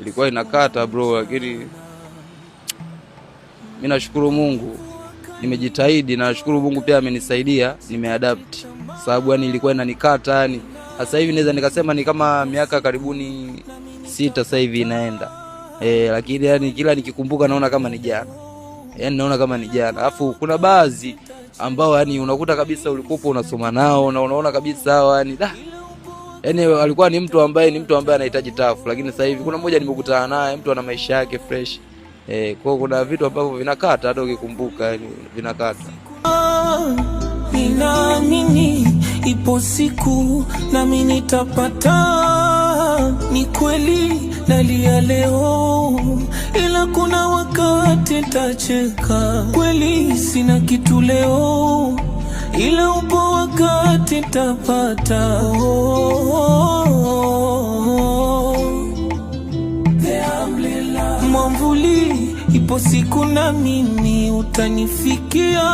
ilikuwa inakata bro, lakini mimi nashukuru Mungu, nimejitahidi na nashukuru Mungu pia amenisaidia, nimeadapt. Sababu yani ilikuwa inanikata yani. Sasa hivi naweza nikasema ni kama miaka karibuni 6 sasa hivi inaenda. Lakini yani kila nikikumbuka naona kama ni jana. Yani naona kama ni jana. Alafu kuna baadhi ambao yani unakuta kabisa ulikuwa unasoma nao na unaona kabisa hawa yani yani alikuwa ni mtu ambaye anahitaji tafu, lakini sasa hivi kuna mmoja nimekutana naye, mtu ana maisha yake fresh. Kwa kuna vitu ambavyo vinakata hata ukikumbuka yani vinakata. Ninaamini ipo siku nami nitapata, ni kweli nalia leo, ila kuna wakati tacheka. Kweli sina kitu leo, ila upo wakati tapata. Mwamvuli, ipo siku na mimi utanifikia.